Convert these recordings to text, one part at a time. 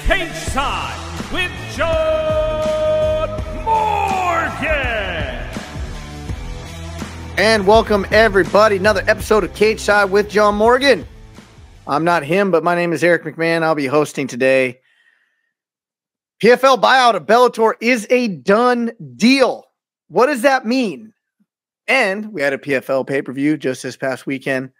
Cageside with John Morgan. And welcome, everybody. Another episode of Cageside with John Morgan. I'm not him, but my name is Eric McMahon. I'll be hosting today. PFL buyout of Bellator is a done deal. What does that mean? And we had a PFL pay-per-view just this past weekend.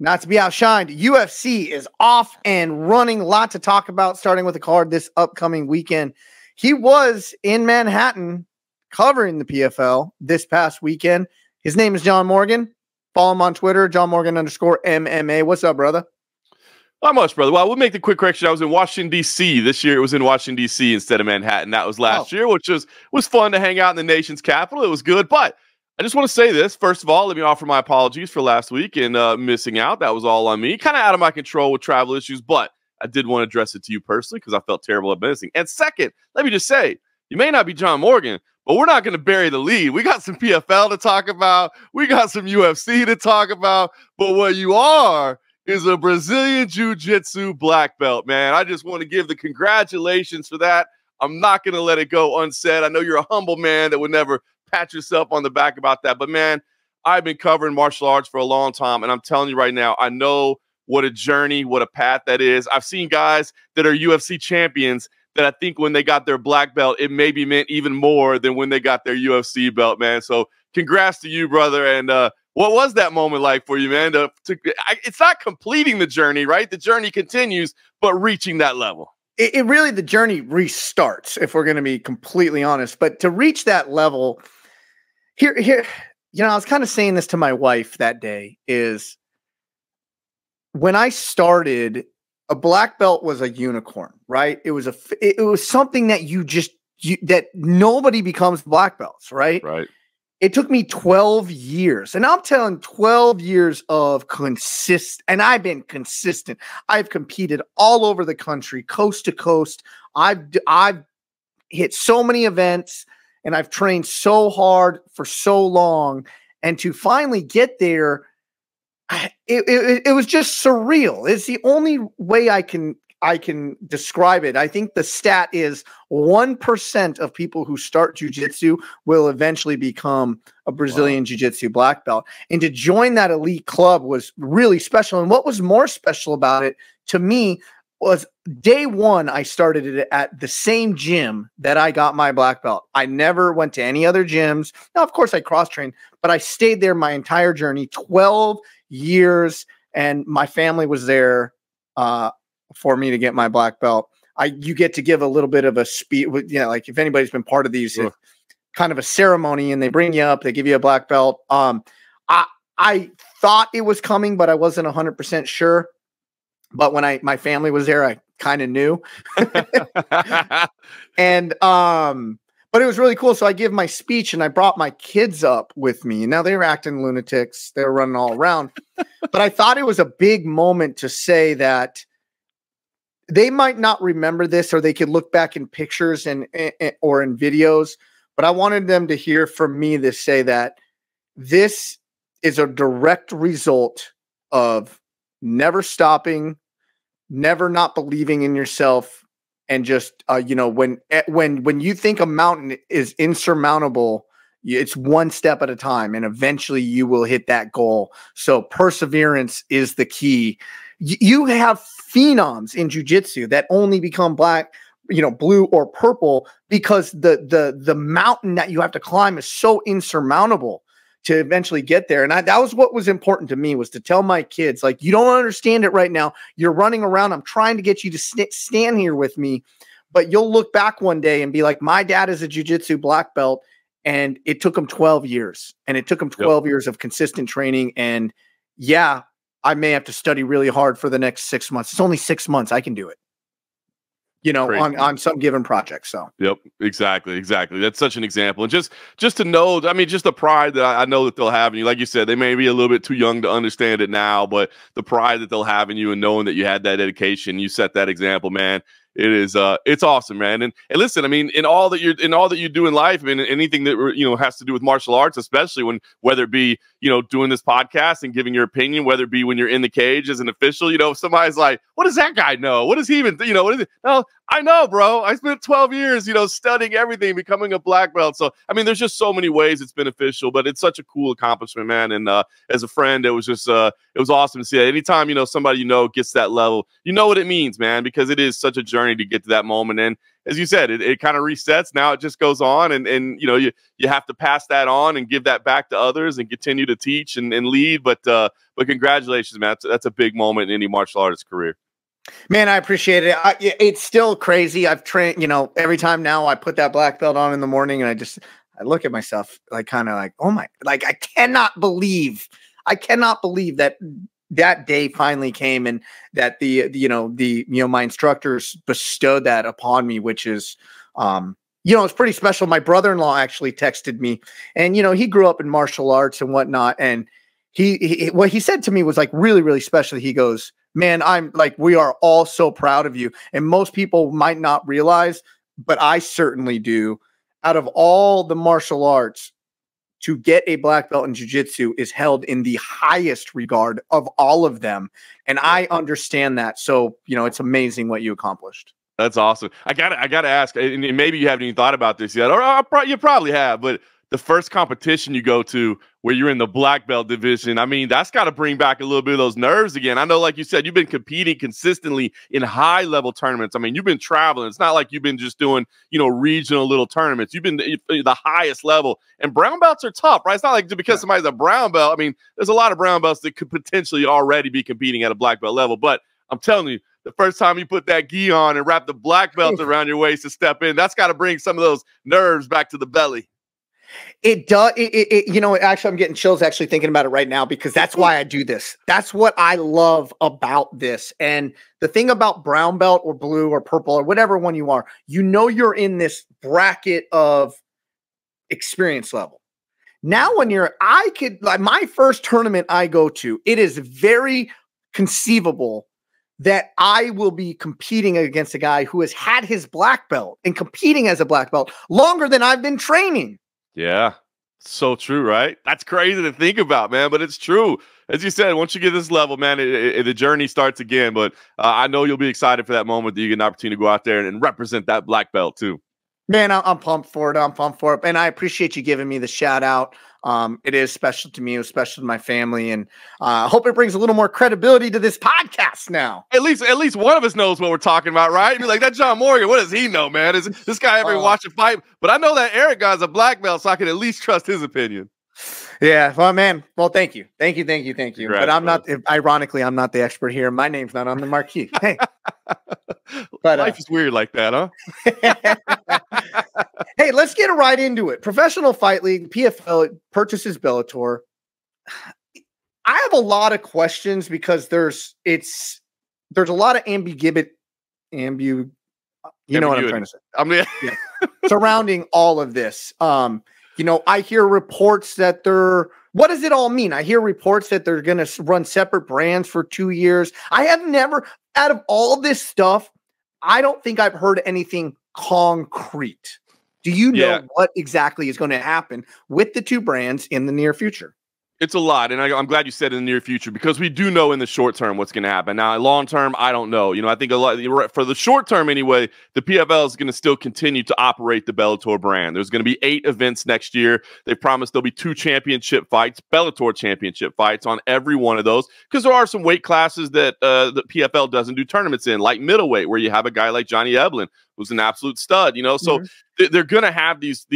Not to be outshined, UFC is off and running. A lot to talk about, starting with the card this upcoming weekend. He was in Manhattan covering the PFL this past weekend. His name is John Morgan. Follow him on Twitter, JohnMorgan_MMA. What's up, brother? Not much, brother. Well, we'll make the quick correction. I was in Washington, D.C. This year. It was in Washington, D.C. instead of Manhattan. That was last year, which was fun to hang out in the nation's capital. It was good, but I just want to say this. First of all, let me offer my apologies for last week and missing out. That was all on me. Kind of out of my control with travel issues, but I did want to address it to you personally because I felt terrible at missing. And second, let me just say, you may not be John Morgan, but we're not going to bury the lead. We got some PFL to talk about. We got some UFC to talk about. But what you are is a Brazilian jiu-jitsu black belt, man. I just want to give the congratulations for that. I'm not going to let it go unsaid. I know you're a humble man that would never pat yourself on the back about that. But, man, I've been covering martial arts for a long time, and I'm telling you right now, I know what a journey, what a path that is. I've seen guys that are UFC champions that I think when they got their black belt, it maybe meant even more than when they got their UFC belt, man. So congrats to you, brother. And what was that moment like for you, man? It's not completing the journey, right? The journey continues, but reaching that level. It really, the journey restarts, if we're going to be completely honest. But to reach that level, here, I was kind of saying this to my wife that day, is when I started, a black belt was a unicorn, right? It was something that that nobody becomes black belts, right? Right. It took me 12 years, and I'm telling 12 years of and I've been consistent. I've competed all over the country, coast to coast. I've hit so many events, and I've trained so hard for so long, and to finally get there, it was just surreal. It's the only way I can describe it. I think the stat is 1% of people who start jiu-jitsu will eventually become a Brazilian jiu-jitsu black belt. And to join that elite club was really special. And what was more special about it to me was day one, I started it at the same gym that I got my black belt. I never went to any other gyms. Now, of course, I cross-trained, but I stayed there my entire journey, 12 years, and my family was there for me to get my black belt. You get to give a little bit of a speech, like if anybody's been part of these, kind of a ceremony, and they bring you up, they give you a black belt. I thought it was coming, but I wasn't 100% sure. But when my family was there, I kind of knew. And but it was really cool. So I give my speech, and I brought my kids up with me. And now they were acting lunatics. They were running all around. But I thought it was a big moment to say that they might not remember this, or they could look back in pictures or in videos. But I wanted them to hear from me to say that this is a direct result of never stopping, never not believing in yourself. And just, when you think a mountain is insurmountable, it's one step at a time, and eventually you will hit that goal. So perseverance is the key. You have phenoms in jiu-jitsu that only become black, blue or purple because the mountain that you have to climb is so insurmountable to eventually get there. And that was what was important to me, was to tell my kids, like, you don't understand it right now. You're running around. I'm trying to get you to stand here with me, but you'll look back one day and be like, my dad is a jiu-jitsu black belt, and it took him 12 years, and it took him 12 years of consistent training. And yeah, I may have to study really hard for the next 6 months. It's only 6 months. I can do it. On some given project. So, yep, exactly. That's such an example. And just to know, just the pride that I know that they'll have in you. Like you said, they may be a little bit too young to understand it now, but the pride that they'll have in you, and knowing that you had that dedication, you set that example, man. it is it's awesome, man. And listen, I mean, in all that you do in life, I mean, anything that has to do with martial arts, especially whether it be doing this podcast and giving your opinion, whether it be when you're in the cage as an official, if somebody's like, what does that guy know? What does he even what is it? No, I know, bro. I spent 12 years, studying everything, becoming a black belt. So I mean, there's just so many ways it's beneficial, but it's such a cool accomplishment, man. And as a friend, it was just it was awesome to see that. Anytime somebody gets that level, what it means, man, because it is such a journey to get to that moment. And as you said, it kind of resets. Now it just goes on, and you have to pass that on and give that back to others and continue to teach and lead. But congratulations, man. That's a big moment in any martial artist career. Man, I appreciate it. It's still crazy. I've trained, every time now I put that black belt on in the morning and I look at myself like kind of like, oh my, like I cannot believe that day finally came and that my instructors bestowed that upon me, which is, it's pretty special. My brother-in-law actually texted me and, he grew up in martial arts and whatnot. And what he said to me was like really, really special. He goes, man, we are all so proud of you. And most people might not realize, but I certainly do. Out of all the martial arts, to get a black belt in jiu-jitsu is held in the highest regard of all of them. And I understand that. So, it's amazing what you accomplished. That's awesome. I gotta ask, and maybe you haven't even thought about this yet, or you probably have, but the first competition you go to where you're in the black belt division, I mean, that's got to bring back a little bit of those nerves again. I know, like you said, you've been competing consistently in high level tournaments. I mean, you've been traveling. It's not like you've been just doing, regional little tournaments. You've been the highest level, and brown belts are tough, right? It's not like because somebody's a brown belt. I mean, there's a lot of brown belts that could potentially already be competing at a black belt level. But I'm telling you, the first time you put that gi on and wrap the black belt around your waist to step in, that's got to bring some of those nerves back to the belly. It does. Actually, I'm getting chills actually thinking about it right now because that's why I do this. That's what I love about this. And the thing about brown belt or blue or purple or whatever one you are, you're in this bracket of experience level. Now, when my first tournament I go to, it is very conceivable that I will be competing against a guy who has had his black belt and competing as a black belt longer than I've been training. Yeah, so true, right? That's crazy to think about, man, but it's true. As you said, once you get this level, man, the journey starts again. But I know you'll be excited for that moment that you get an opportunity to go out there and represent that black belt too. Man, I'm pumped for it. And I appreciate you giving me the shout out. It is special to me. It was special to my family. And I hope it brings a little more credibility to this podcast now. At least one of us knows what we're talking about, right? You're like, that John Morgan, what does he know, man? Is this guy ever watch a fight? But I know that Eric guy's a black belt, so I can at least trust his opinion. Yeah, well, man. Well, thank you. Congrats, but I'm not. Ironically, I'm not the expert here. My name's not on the marquee. Hey, but life is weird like that, huh? Hey, let's get right into it. Professional Fight League, PFL purchases Bellator. I have a lot of questions because there's a lot of ambiguity. You know what I'm trying to say. Surrounding all of this. I hear reports that what does it all mean? I hear reports that they're going to run separate brands for 2 years. I have never, out of all this stuff, I don't think I've heard anything concrete. Do you know what exactly is going to happen with the two brands in the near future? It's a lot, and I'm glad you said in the near future because we do know in the short term what's going to happen. Now, long term, I don't know. I think a lot for the short term anyway. The PFL is going to still continue to operate the Bellator brand. There's going to be 8 events next year. They promised there'll be 2 championship fights, Bellator championship fights on every one of those because there are some weight classes that the PFL doesn't do tournaments in, like middleweight, where you have a guy like Johnny Eblin, who's an absolute stud. So they're going to have these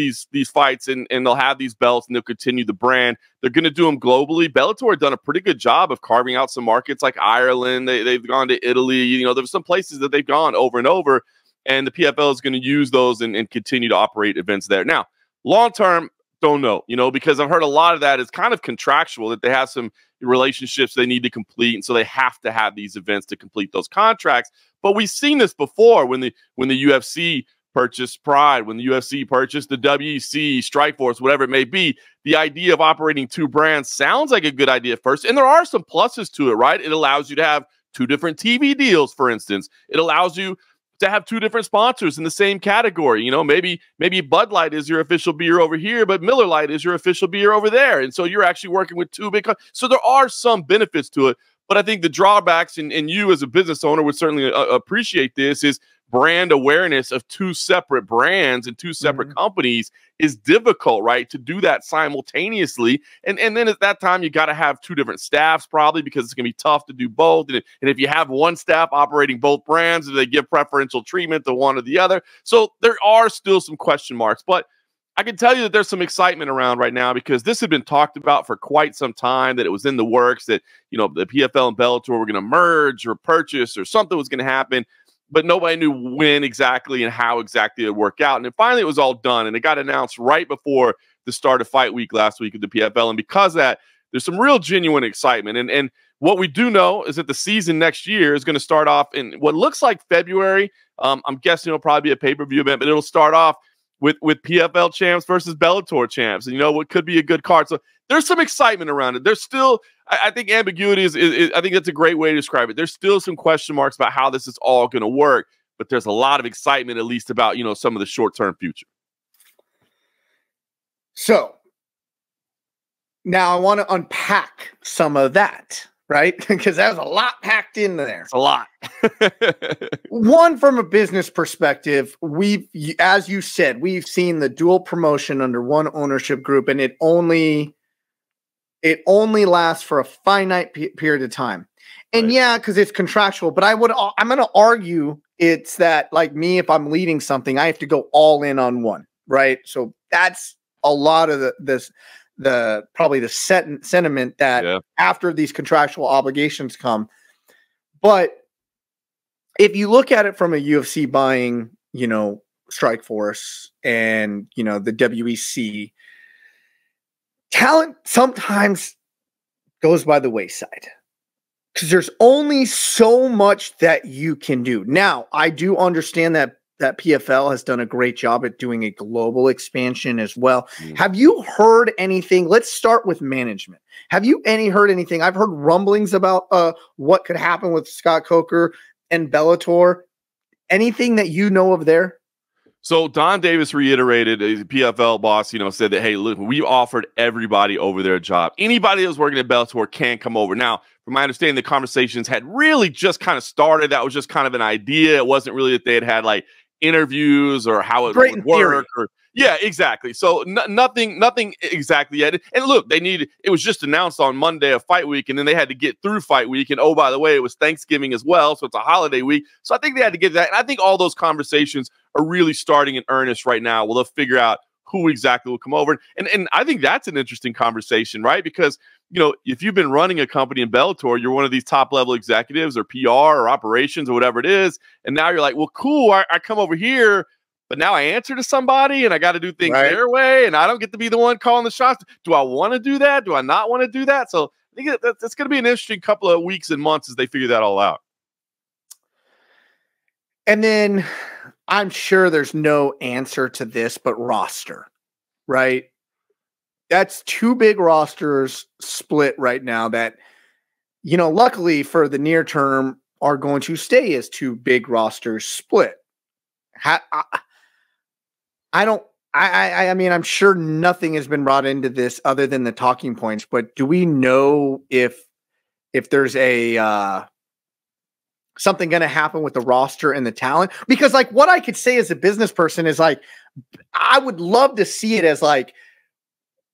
fights and they'll have these belts and they'll continue the brand. They're going to do them globally. Bellator had done a pretty good job of carving out some markets like Ireland. They've gone to Italy. There's some places that they've gone over and over, and the PFL is going to use those and continue to operate events there. Now, long term, don't know, because I've heard a lot of that is kind of contractual, that they have some relationships they need to complete, and so they have to have these events to complete those contracts. But we've seen this before when the UFC purchased Pride, when the UFC purchased the WEC, Strikeforce, whatever it may be. The idea of operating 2 brands sounds like a good idea at first, and there are some pluses to it, right? It allows you to have 2 different TV deals, for instance. It allows you to have two different sponsors in the same category. You know, maybe Bud Light is your official beer over here, but Miller Lite is your official beer over there. And so you're actually working with two big so there are some benefits to it. But I think the drawbacks, and you as a business owner would certainly appreciate this, is brand awareness of two separate brands and two separate companies is difficult, right? To do that simultaneously. And then at that time, you got to have two different staffs probably, because it's going to be tough to do both. And if you have one staff operating both brands, do they give preferential treatment to one or the other? So there are still some question marks, but I can tell you that there's some excitement around right now, because this had been talked about for quite some time, that it was in the works, that, you know, the PFL and Bellator were going to merge or purchase or something was going to happen, but nobody knew when exactly and how exactly it would work out. And then finally it was all done, and it got announced right before the start of fight week last week of the PFL. And because of that, there's some real genuine excitement. And what we do know is that the season next year is going to start off in what looks like February. I'm guessing it'll probably be a pay-per-view event, but it'll start off with PFL champs versus Bellator champs. And, you know, what could be a good card. So there's some excitement around it. There's still, I think ambiguity is I think that's a great way to describe it. There's still some question marks about how this is all going to work, but there's a lot of excitement, at least about, you know, some of the short-term future. So now I want to unpack some of that, right? Because that was a lot packed in there. It's a lot. One, from a business perspective, as you said, we've seen the dual promotion under one ownership group, and it only lasts for a finite period of time. And yeah, because it's contractual, but I'm going to argue it's that, like me, if I'm leading something, I have to go all in on one, right? So that's a lot of probably the sentiment that after these contractual obligations come. But if you look at it from a UFC buying, you know, Strikeforce and, you know, the WEC, talent sometimes goes by the wayside, because there's only so much that you can do. Now, I do understand that PFL has done a great job at doing a global expansion as well. Have you heard anything? Let's start with management. Have you heard anything? I've heard rumblings about what could happen with Scott Coker and Bellator. Anything that you know of there? So Don Davis reiterated, a PFL boss, you know, said that, hey, look, we offered everybody over there a job. Anybody that was working at Bellator can come over. Now, from my understanding, the conversations had really just kind of started. That was just kind of an idea. It wasn't really that they had like interviews or how it would work. Yeah, exactly. So nothing exactly yet. And look, it was just announced on Monday of fight week, and then they had to get through fight week. And oh, by the way, it was Thanksgiving as well. So it's a holiday week. So I think they had to get that. And I think all those conversations are really starting in earnest right now. Well, they'll figure out who exactly will come over. And I think that's an interesting conversation, right? Because, you know, if you've been running a company in Bellator, you're one of these top level executives or PR or operations or whatever it is. And now you're like, well, cool, I come over here, but now I answer to somebody and I got to do things their way, and I don't get to be the one calling the shots. Do I want to do that? Do I not want to do that? So I think that's going to be an interesting couple of weeks and months as they figure that all out. And then I'm sure there's no answer to this, but roster, right? That's two big rosters split right now that, you know, luckily for the near term are going to stay as two big rosters split. I mean, I'm sure nothing has been brought into this other than the talking points, but do we know if there's a something going to happen with the roster and the talent? Because like what I could say as a business person is like, I would love to see it as like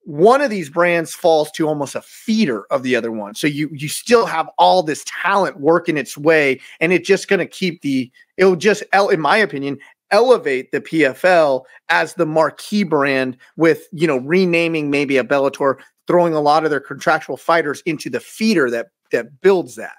one of these brands falls to almost a feeder of the other one. So you still have all this talent working its way, and it's just going to keep it'll just, in my opinion, elevate the PFL as the marquee brand with, you know, renaming maybe a Bellator, throwing a lot of their contractual fighters into the feeder that builds that.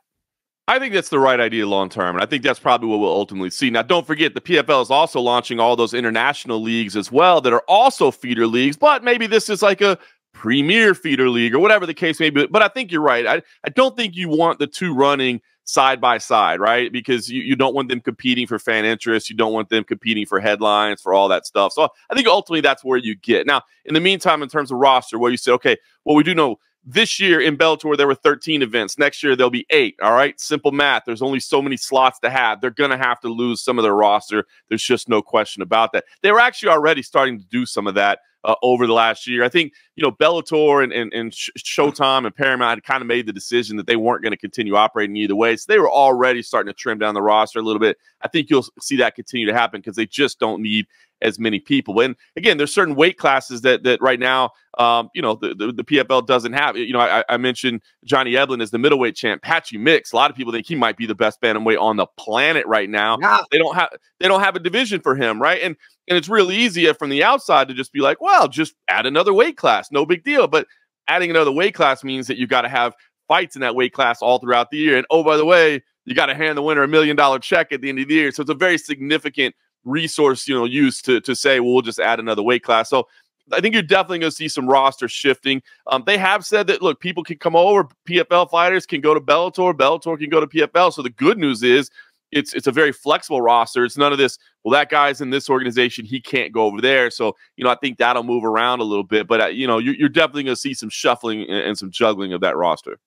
I think that's the right idea long-term, and I think that's probably what we'll ultimately see. Now, don't forget, the PFL is also launching all those international leagues as well that are also feeder leagues, but maybe this is like a premier feeder league or whatever the case may be. But I think you're right. I don't think you want the two running side by side, right? Because you don't want them competing for fan interest. You don't want them competing for headlines, for all that stuff. So I think ultimately that's where you get. Now, in the meantime, in terms of roster, where you say, okay, well, we do know this year in Bellator, there were 13 events. Next year, there'll be 8. All right. Simple math. There's only so many slots to have. They're going to have to lose some of their roster. There's just no question about that. They were actually already starting to do some of that over the last year. I think, Bellator and Showtime and Paramount had kind of made the decision that they weren't going to continue operating either way. So they were already starting to trim down the roster a little bit. I think you'll see that continue to happen because they just don't need as many people. And again, there's certain weight classes that right now, the PFL doesn't have. I mentioned Johnny Eblen as the middleweight champ. Patchy Mix, a lot of people think he might be the best bantamweight on the planet right now. Yeah. They don't have a division for him, right? And it's really easy from the outside to just be like, well, just add another weight class, no big deal. But adding another weight class means that you got to have fights in that weight class all throughout the year. And oh, by the way, you got to hand the winner $1 million check at the end of the year. So it's a very significant resource, used to say, well, we'll just add another weight class. So I think you're definitely going to see some roster shifting. They have said that, look, people can come over. PFL fighters can go to Bellator. Bellator can go to PFL. So the good news is it's a very flexible roster. It's none of this, well, that guy's in this organization, he can't go over there. So, I think that'll move around a little bit. But, you're definitely going to see some shuffling and some juggling of that roster.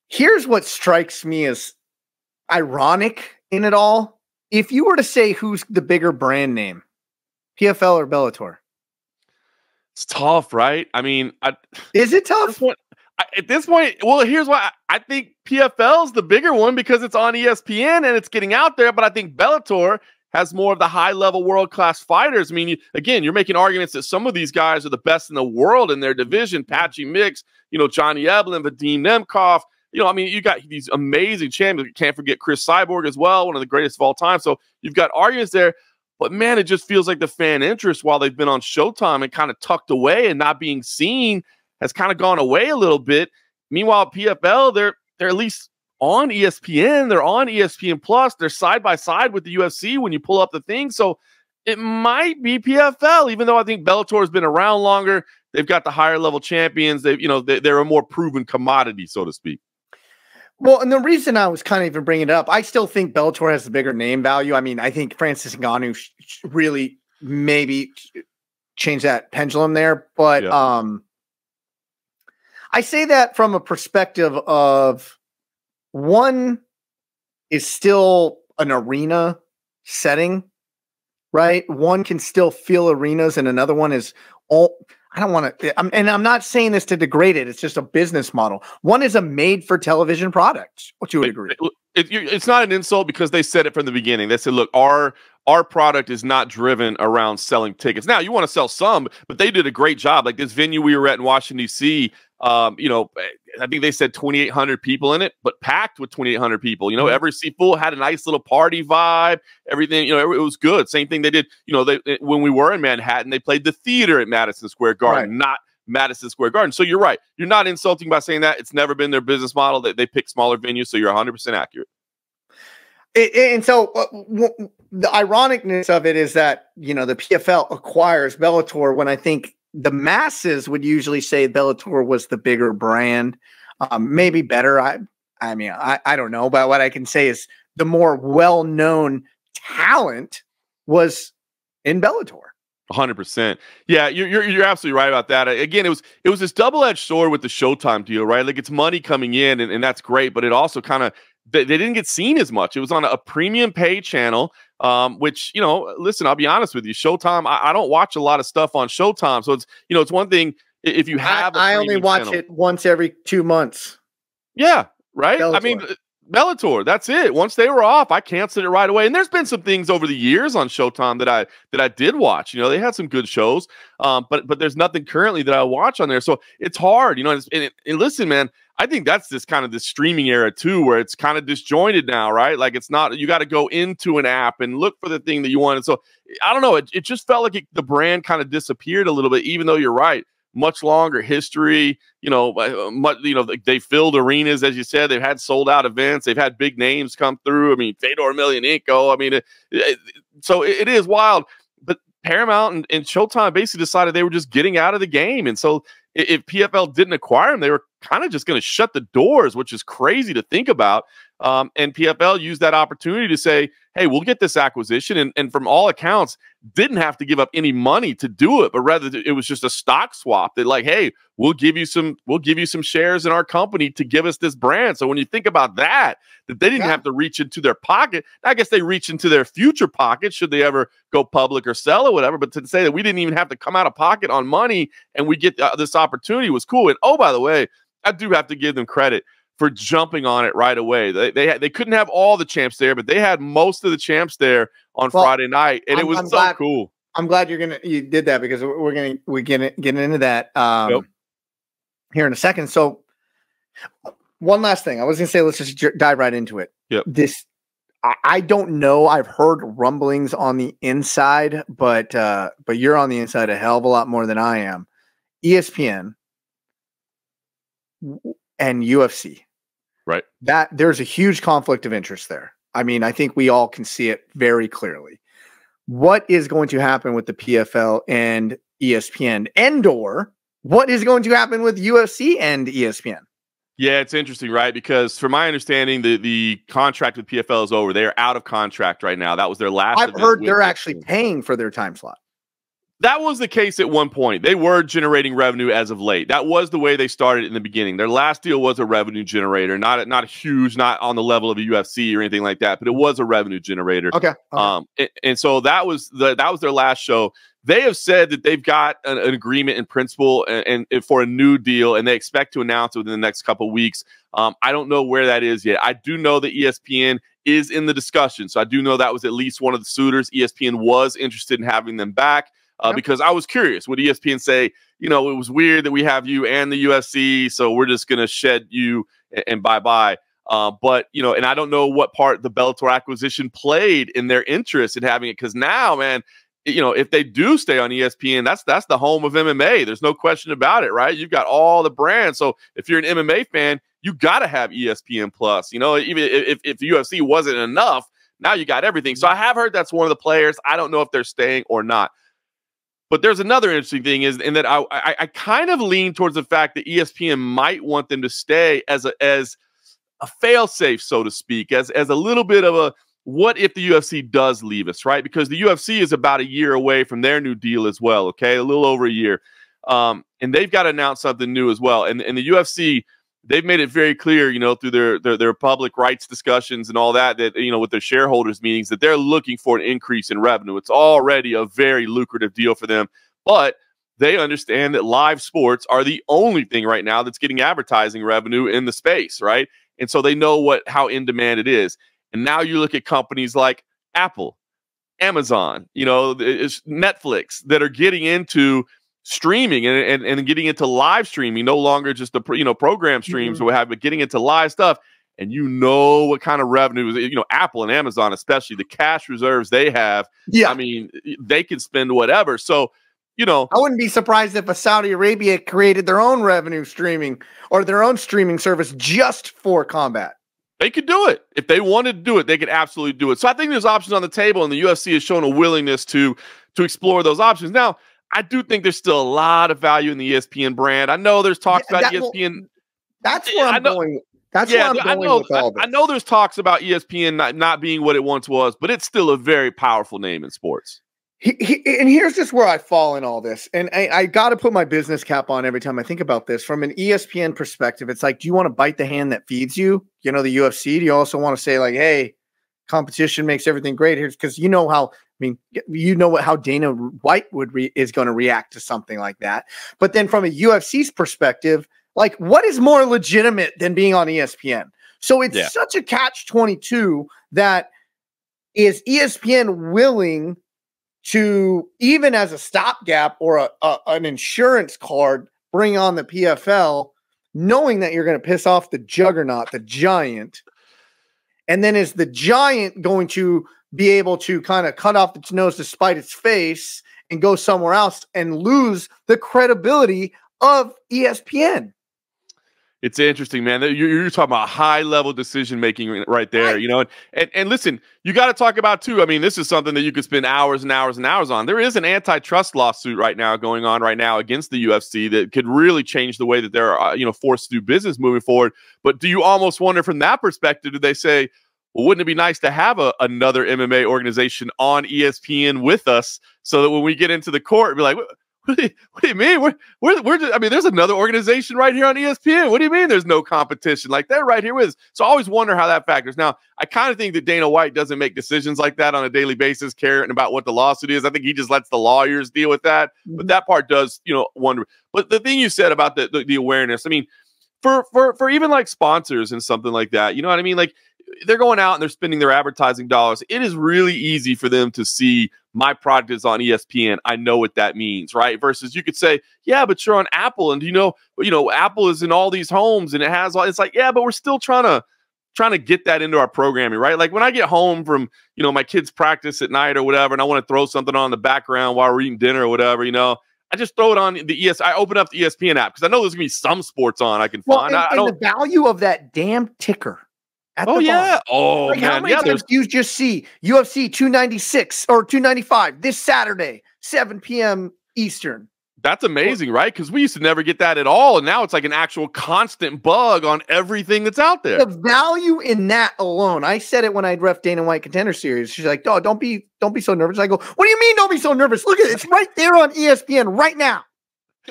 Here's what strikes me as ironic in it all. If you were to say who's the bigger brand name, PFL or Bellator? It's tough, right? I mean, is it tough? At this point, well, here's why I think PFL is the bigger one because it's on ESPN and it's getting out there. But I think Bellator has more of the high-level world-class fighters. I mean, again, you're making arguments that some of these guys are the best in the world in their division. Patchy Mix, Johnny Eblen, Vadim Nemkov. You got these amazing champions. You can't forget Chris Cyborg as well, one of the greatest of all time. So you've got arguments there. But, man, it just feels like the fan interest while they've been on Showtime and kind of tucked away and not being seen has kind of gone away a little bit. Meanwhile, PFL, they're at least on ESPN. They're on ESPN Plus. They're side by side with the UFC when you pull up the thing. So it might be PFL, even though I think Bellator has been around longer. They've got the higher level champions. They're a more proven commodity, so to speak. Well, and the reason I was kind of even bringing it up, I still think Bellator has the bigger name value. I mean, I think Francis Ngannou really maybe change that pendulum there. But I say that from a perspective of one is still an arena setting, right? One can still fill arenas and another one is all... I don't want to, and I'm not saying this to degrade it. It's just a business model. One is a made-for-television product. What you would agree? It's not an insult because they said it from the beginning. They said, look, our product is not driven around selling tickets. Now, you want to sell some, but they did a great job. Like this venue we were at in Washington, D.C., I think they said 2,800 people in it, but packed with 2,800 people. Every seat full, had a nice little party vibe. Everything, it was good. Same thing they did. When we were in Manhattan, they played the theater at Madison Square Garden, not Madison Square Garden. So you're right. You're not insulting by saying that. It's never been their business model that they pick smaller venues. So you're 100% accurate. And so the ironicness of it is that, the PFL acquires Bellator when I think the masses would usually say Bellator was the bigger brand, maybe better. I mean, I don't know, but what I can say is the more well-known talent was in Bellator. 100%. Yeah, you're absolutely right about that. Again, it was this double-edged sword with the Showtime deal, right? Like it's money coming in, and that's great, but it also kind of they didn't get seen as much. It was on a premium pay channel. Which, listen, I'll be honest with you, Showtime, I don't watch a lot of stuff on Showtime. So it's one thing if you have I only watch it once every 2 months. Yeah, right? Bellator. I mean, Bellator, that's it. Once they were off, I canceled it right away. And there's been some things over the years on Showtime that I did watch. They had some good shows, but there's nothing currently that I watch on there. So it's hard, and listen, man, I think that's this kind of this streaming era too, where it's kind of disjointed now, right? Like it's not, you got to go into an app and look for the thing that you want. And so I don't know. It just felt like the brand kind of disappeared a little bit, even though you're right. Much longer history, they filled arenas, as you said. They've had sold out events. They've had big names come through. I mean, Fedor Emelianenko. I mean, so it is wild. But Paramount and Showtime basically decided they were just getting out of the game. And so if PFL didn't acquire them, they were kind of just going to shut the doors, which is crazy to think about. And PFL used that opportunity to say, hey, we'll get this acquisition. And from all accounts, didn't have to give up any money to do it, but rather it was just a stock swap that like, hey, we'll give you some shares in our company to give us this brand. So when you think about that they didn't have to reach into their pocket. I guess they reach into their future pocket should they ever go public or sell or whatever. But to say that we didn't even have to come out of pocket on money and we get this opportunity was cool. And oh, by the way, I do have to give them credit for jumping on it right away. They couldn't have all the champs there, but they had most of the champs there on Friday night, and it was so cool. I'm glad you did that because we're getting into that here in a second. So one last thing, I was gonna say, let's just dive right into it. Yep. I don't know. I've heard rumblings on the inside, but you're on the inside a hell of a lot more than I am. ESPN and UFC. Right. That there's a huge conflict of interest there. I mean, I think we all can see it very clearly. What is going to happen with the PFL and ESPN, and/or what is going to happen with UFC and ESPN? Yeah, it's interesting, right? Because from my understanding, the contract with PFL is over. They are out of contract right now. That was their last. I've heard they're actually paying for their time slot. That was the case at one point. They were generating revenue as of late. That was the way they started in the beginning. Their last deal was a revenue generator, not a huge, not on the level of a UFC or anything like that, but it was a revenue generator. Okay. And so that was their last show. They have said that they've got an agreement in principle and for a new deal, and they expect to announce it within the next couple of weeks. I don't know where that is yet. I do know that ESPN is in the discussion, so I do know that was at least one of the suitors. ESPN was interested in having them back. Because I was curious, would ESPN say, you know, it was weird that we have you and the UFC, so we're just going to shed you and bye-bye. But, you know, and I don't know what part the Bellator acquisition played in their interest in having it, because now, man, you know, if they do stay on ESPN, that's the home of MMA. There's no question about it, right? You've got all the brands. So if you're an MMA fan, you got to have ESPN Plus. You know, even if the UFC wasn't enough, now you got everything. So I have heard that's one of the players. I don't know if they're staying or not. But there's another interesting thing in that I kind of lean towards the fact that ESPN might want them to stay as a fail-safe, so to speak, as a little bit of a what if the UFC does leave us, right? Because the UFC is about a year away from their new deal as well, okay? A little over a year. And they've got to announce something new as well. And the UFC, they've made it very clear, you know, through their public rights discussions and all that, you know, with their shareholders meetings, that they're looking for an increase in revenue. It's already a very lucrative deal for them, but they understand that live sports are the only thing right now that's getting advertising revenue in the space, right? And so they know how in demand it is. And now you look at companies like Apple, Amazon, you know, it's Netflix that are getting into streaming and getting into live streaming, no longer just the program streams or what have, but getting into live stuff. And you know what kind of revenue, you know, Apple and Amazon, especially the cash reserves they have. Yeah, I mean, they can spend whatever. So, you know, I wouldn't be surprised if Saudi Arabia created their own revenue streaming or their own streaming service just for combat. They could do it. If they wanted to do it, they could absolutely do it. So I think there's options on the table, and the UFC has shown a willingness to explore those options. Now, I do think there's still a lot of value in the ESPN brand. I know there's talks about ESPN. That's where I'm going. That's where I'm going with all this. I know there's talks about ESPN not being what it once was, but it's still a very powerful name in sports. And here's just where I fall in all this. And I got to put my business cap on every time I think about this. From an ESPN perspective, it's like, do you want to bite the hand that feeds you? You know, the UFC? Do you also want to say like, hey, competition makes everything great here? Because you know how, I mean, you know how Dana White is going to react to something like that. But then from a UFC's perspective, like, what is more legitimate than being on ESPN? So it's such a catch-22 that is ESPN willing to, even as a stopgap or an insurance card, bring on the PFL, knowing that you're going to piss off the juggernaut, the giant. And then is the giant going to be able to kind of cut off its nose to spite its face and go somewhere else and lose the credibility of ESPN? It's interesting, man. You're talking about high level decision making right there, Right. you know. And listen, you got to talk about too. I mean, this is something that you could spend hours and hours and hours on. There is an antitrust lawsuit right now going on right now against the UFC that could really change the way that they're forced to do business moving forward. But do you almost wonder from that perspective? Do they say, well, wouldn't it be nice to have another MMA organization on ESPN with us so that when we get into the court, be like, what do you mean? I mean, there's another organization right here on ESPN. What do you mean there's no competition? Like, they're right here with us. So I always wonder how that factors. Now, I kind of think that Dana White doesn't make decisions like that on a daily basis, caring about what the lawsuit is. I think he just lets the lawyers deal with that. But that part does, wonder. But the thing you said about the awareness, I mean, for even like sponsors and something like that, you know what I mean? Like, they're going out and they're spending their advertising dollars. It is really easy for them to see my product is on ESPN. I know what that means, right? Versus you could say, yeah, but you're on Apple, and Apple is in all these homes and it has all. It's like, yeah, but we're still trying to get that into our programming, right? Like when I get home from my kids' practice at night or whatever, and I want to throw something on in the background while we're eating dinner or whatever, I just throw it on the I open up the ESPN app because I know there's gonna be some sports on I can find. And the value of that damn ticker. Oh, yeah. Oh, like, man. How many times do you just see UFC 296 or 295 this Saturday, 7 p.m. Eastern? That's amazing, right? Because we used to never get that at all. And now it's like an actual constant bug on everything that's out there. The value in that alone. I said it when I ref Dana White Contender Series. She's like, oh, don't be so nervous. I go, what do you mean don't be so nervous? Look at it. It's right there on ESPN right now.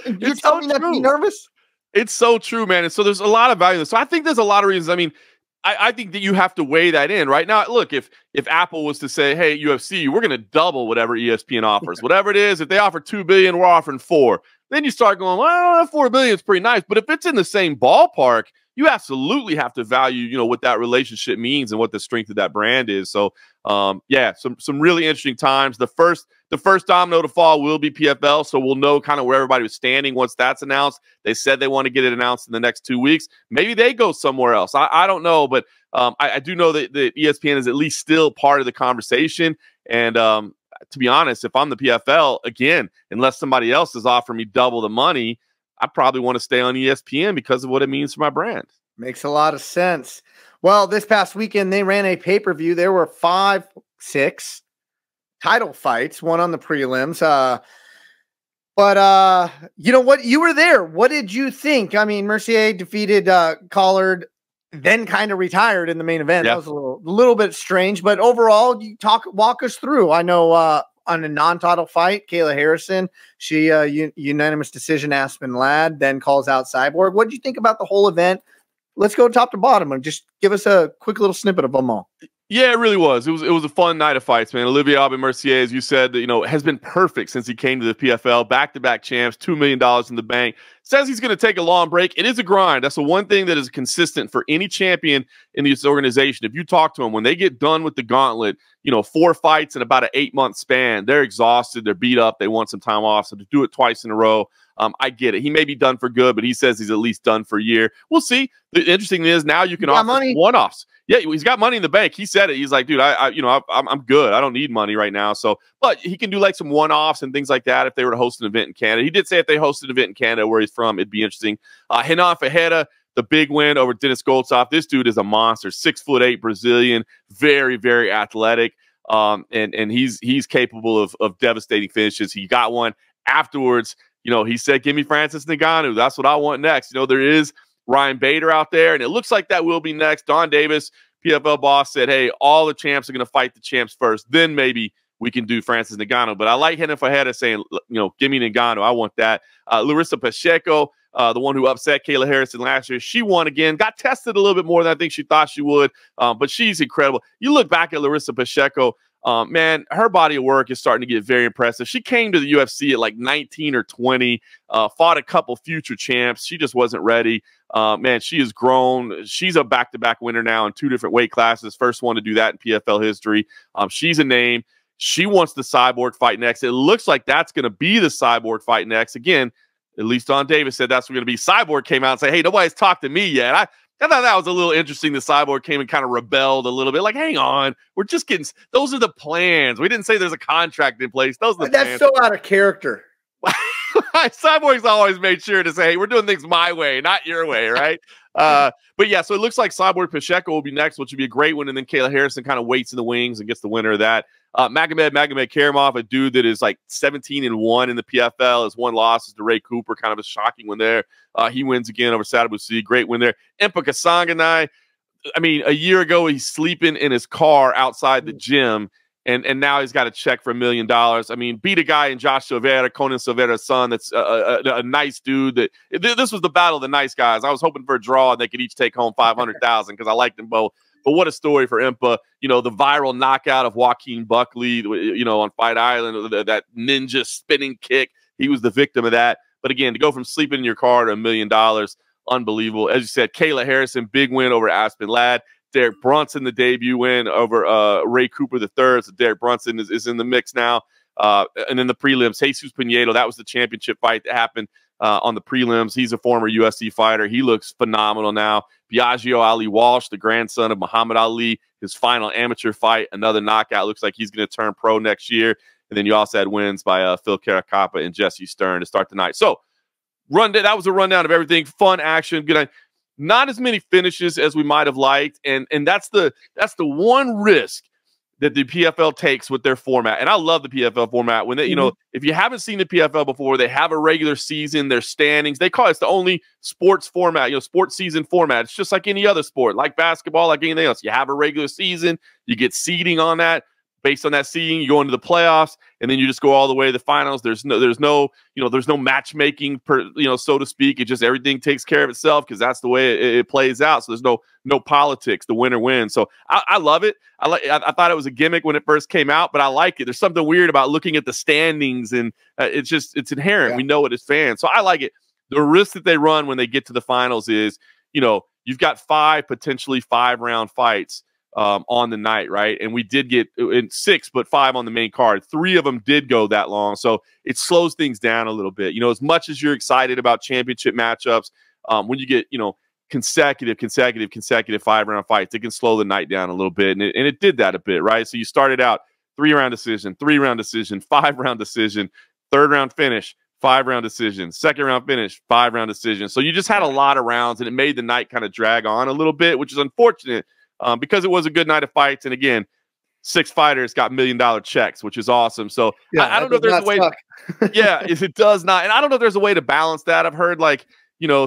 You're telling me not to be nervous? It's so true, man. And so there's a lot of value. So I think there's a lot of reasons. I mean, I think that you have to weigh that in right now. Look, if Apple was to say, hey, UFC, we're going to double whatever ESPN offers, whatever it is, if they offer $2 billion, we're offering $4 billion. Then you start going, well, $4 billion is pretty nice. But if it's in the same ballpark, you absolutely have to value, what that relationship means and what the strength of that brand is. So, yeah, some really interesting times. The first domino to fall will be PFL, so we'll know kind of where everybody was standing once that's announced. They said they want to get it announced in the next 2 weeks. Maybe they go somewhere else. I don't know, but I do know that ESPN is at least still part of the conversation. And to be honest, if I'm the PFL, again, unless somebody else is offering me double the money, I probably want to stay on ESPN because of what it means for my brand. Makes a lot of sense. Well, this past weekend, they ran a pay-per-view. There were 6 title fights, one on the prelims. But you know what? You were there. What did you think? I mean, Mercier defeated Collard, then kind of retired in the main event. That was a little bit strange, but overall, walk us through. I know on a non-title fight, Kayla Harrison, she unanimous decision Aspen Ladd, then calls out Cyborg. What did you think about the whole event? Let's go top to bottom and just give us a quick little snippet of them all. Yeah, it really was. It was a fun night of fights, man. Olivier Aubin-Mercier, as you said, has been perfect since he came to the PFL. Back-to-back champs, $2 million in the bank. Says he's going to take a long break. It is a grind. That's the one thing that is consistent for any champion in this organization. If you talk to them, when they get done with the gauntlet, 4 fights in about an 8-month span, they're exhausted, they're beat up, they want some time off. So to do it twice in a row, I get it. He may be done for good, but he says he's at least done for a year. We'll see. The interesting thing is now you can offer one-offs. Yeah, he's got money in the bank. He said it. He's like, dude, I'm good. I don't need money right now. So, but he can do like some one-offs and things like that if they were to host an event in Canada. He did say if they hosted an event in Canada where he's from, it'd be interesting. Renan Ferreira, the big win over Dennis Goltsov. This dude is a monster. 6'8" Brazilian, very, very athletic. And he's capable of devastating finishes. He got one afterwards. He said, give me Francis Ngannou. That's what I want next. There is Ryan Bader out there, and it looks like that will be next. Don Davis, PFL boss, said, hey, all the champs are going to fight the champs first. Then maybe we can do Francis Ngannou. But I like Renan Ferreira saying, give me Ngannou. I want that. Larissa Pacheco, the one who upset Kayla Harrison last year, she won again. Got tested a little bit more than I think she thought she would, but she's incredible. You look back at Larissa Pacheco, man, her body of work is starting to get very impressive. She came to the UFC at like 19 or 20, fought a couple future champs. She just wasn't ready. Man, she has grown. She's a back-to-back winner now in 2 different weight classes. First one to do that in PFL history. She's a name. She wants the Cyborg fight next. It looks like that's going to be the Cyborg fight next. Again, at least Don Davis said that's going to be. Cyborg came out and said, hey, nobody's talked to me yet. I thought that was a little interesting. The Cyborg came and kind of rebelled a little bit. Like, hang on. We're just getting – those are the plans. We didn't say there's a contract in place. Those are the plans. That's so out of character. Cyborg's always made sure to say, hey, we're doing things my way, not your way, right? But yeah, so it looks like Cyborg Pacheco will be next, which would be a great one. And then Kayla Harrison kind of waits in the wings and gets the winner of that. Magomed Karamov, a dude that is like 17-1 in the PFL. His one loss is to Ray Cooper, kind of a shocking one there. He wins again over Sadabusi. Great win there. Impa Kasanganay, I mean, a year ago, he's sleeping in his car outside the gym. And now he's got a check for $1 million. I mean, beat a guy in Josh Silveira, Conan Silveira's son. That's a nice dude. This was the battle of the nice guys. I was hoping for a draw and they could each take home $500,000 because I liked them both. But what a story for Impa. You know, the viral knockout of Joaquin Buckley, you know, on Fight Island, that ninja spinning kick. He was the victim of that. But again, to go from sleeping in your car to $1 million, unbelievable. As you said, Kayla Harrison, big win over Aspen Ladd. Derek Brunson, the debut win over Ray Cooper III. So Derek Brunson is in the mix now. And then the prelims, Jesus Pinedo, that was the championship fight that happened on the prelims. He's a former UFC fighter. He looks phenomenal now. Biagio Ali Walsh, the grandson of Muhammad Ali, his final amateur fight, another knockout. Looks like he's going to turn pro next year. And then you also had wins by Phil Caracappa and Jesse Stern to start the night. So that was a rundown of everything. Fun action. Good night. Not as many finishes as we might have liked, and that's the one risk that the PFL takes with their format. And I love the PFL format. When they, you know, if you haven't seen the PFL before, they have a regular season, their standings. They call it, it's the only sports format, you know, sports season format. It's just like any other sport, like basketball, like anything else. You have a regular season, you get seeding on that. Based on that seeding, you go into the playoffs, and then you just go all the way to the finals. There's no matchmaking, so to speak. It just everything takes care of itself because that's the way it plays out. So there's no politics. The winner wins. So I love it. I thought it was a gimmick when it first came out, but I like it. There's something weird about looking at the standings, and it's inherent. Yeah. We know it as fans, so I like it. The risk that they run when they get to the finals is, you know, you've got potentially 5-round fights on the night, right? And we did get in 6, but 5 on the main card. 3 of them did go that long. So it slows things down a little bit. You know, as much as you're excited about championship matchups, when you get, you know, consecutive 5-round fights, it can slow the night down a little bit. And it did that a bit, right? So you started out 3-round decision, 3-round decision, 5-round decision, 3rd round finish, 5-round decision, 2nd round finish, 5-round decision. So you just had a lot of rounds, and it made the night kind of drag on a little bit, which is unfortunate. Because it was a good night of fights, and again, 6 fighters got $1 million checks, which is awesome. So yeah, I don't know if there's a way. Yeah, if it does not, and I don't know if there's a way to balance that. I've heard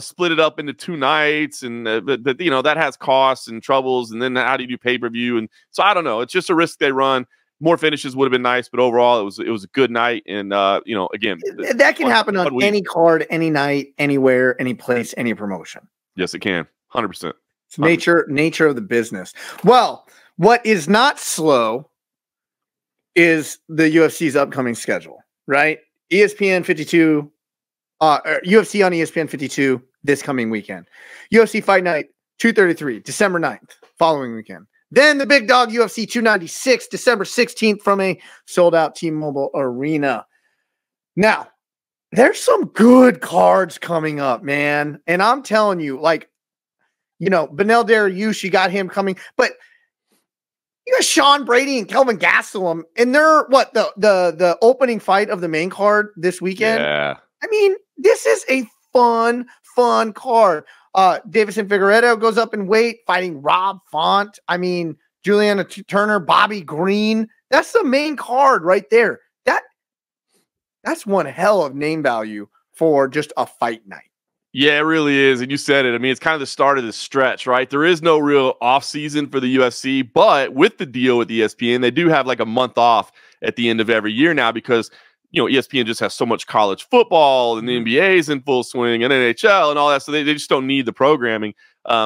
split it up into 2 nights, and but you know that has costs and troubles, and then how do you do pay-per-view? And so I don't know. It's just a risk they run. More finishes would have been nice, but overall, it was a good night. And again, that can happen on any card, any night, anywhere, any place, any promotion. Yes, it can. 100%. It's nature of the business. Well, what is not slow is the UFC's upcoming schedule, right? ESPN 52, UFC on ESPN 52 this coming weekend. UFC Fight Night 233, December 9th, following weekend. Then the big dog UFC 296, December 16th from a sold-out T-Mobile Arena. Now, there's some good cards coming up, man. And I'm telling you, like, you know, Beneil Dariush, you got him coming, but you got Sean Brady and Kelvin Gastelum, and they're the opening fight of the main card this weekend. Yeah. I mean, this is a fun card. Davison Figueiredo goes up in weight, fighting Rob Font. I mean, Juliana Turner, Bobby Green. That's the main card right there. That's one hell of name value for just a fight night. Yeah, it really is. And you said it. I mean, it's kind of the start of the stretch, right? There is no real off season for the UFC, but with the deal with ESPN, they do have like a month off at the end of every year now because, you know, ESPN just has so much college football and the NBA is in full swing and NHL and all that. So they just don't need the programming.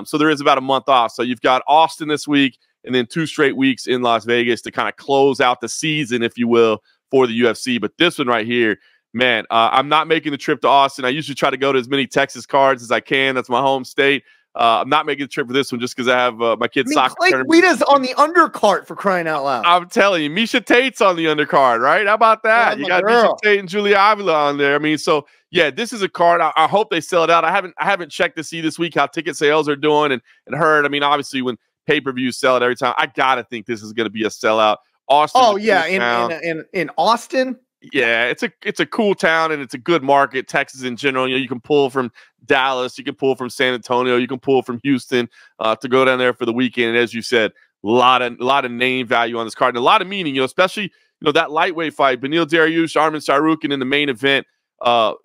So there is about a month off. So you've got Austin this week and then 2 straight weeks in Las Vegas to kind of close out the season, if you will, for the UFC. But this one right here, man, I'm not making the trip to Austin. I usually try to go to as many Texas cards as I can. That's my home state. I'm not making the trip for this one just because I have my kid's soccer tournament. Guida's on the undercard, for crying out loud. I'm telling you, Misha Tate's on the undercard, right? How about that? You got Misha Tate and Julia Avila on there. I mean, so yeah, this is a card. I hope they sell it out. I haven't checked to see this week how ticket sales are doing and heard. I mean, obviously when pay-per-views sell it every time, I gotta think this is going to be a sellout. Austin. Oh yeah, in Austin. Yeah, it's a cool town and it's a good market. Texas in general, you can pull from Dallas, you can pull from San Antonio, you can pull from Houston to go down there for the weekend. And as you said, a lot of name value on this card and a lot of meaning. Especially that lightweight fight, Beneil Dariush, Arman Tsarukyan in the main event.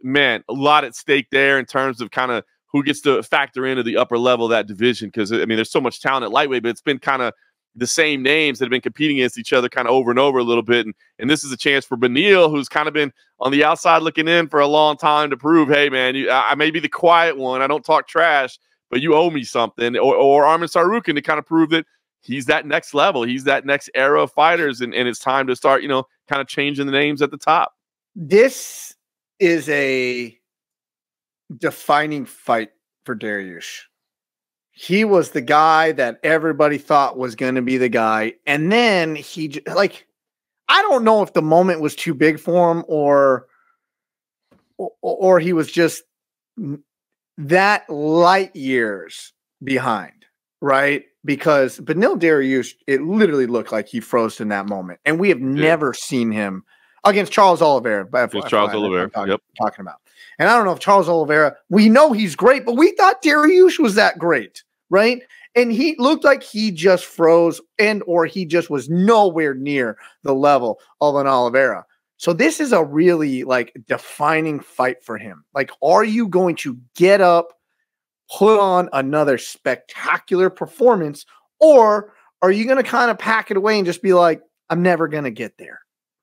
Man, a lot at stake there in terms of kind of who gets to factor into the upper level of that division. Because there's so much talent at lightweight, but it's been kind of the same names that have been competing against each other kind of over and over a little bit. And this is a chance for Beneil, who's kind of been on the outside looking in for a long time, to prove, hey, man, I may be the quiet one. I don't talk trash, but you owe me something. Or Arman Tsarukyan to kind of prove that he's that next level. He's that next era of fighters. And it's time to start, kind of changing the names at the top. This is a defining fight for Dariush. He was the guy that everybody thought was going to be the guy. And then I don't know if the moment was too big for him or he was just that light years behind, right? Because Beneil Dariush, it literally looked like he froze in that moment. And we have never seen him against Charles Oliveira. Charles Oliveira, talking about. And I don't know if Charles Oliveira, we know he's great, but we thought Dariush was that great. Right. And he looked like he just froze or he just was nowhere near the level of an Oliveira. So this is a really defining fight for him. Are you going to get up, put on another spectacular performance, or are you going to kind of pack it away and just be like, I'm never going to get there?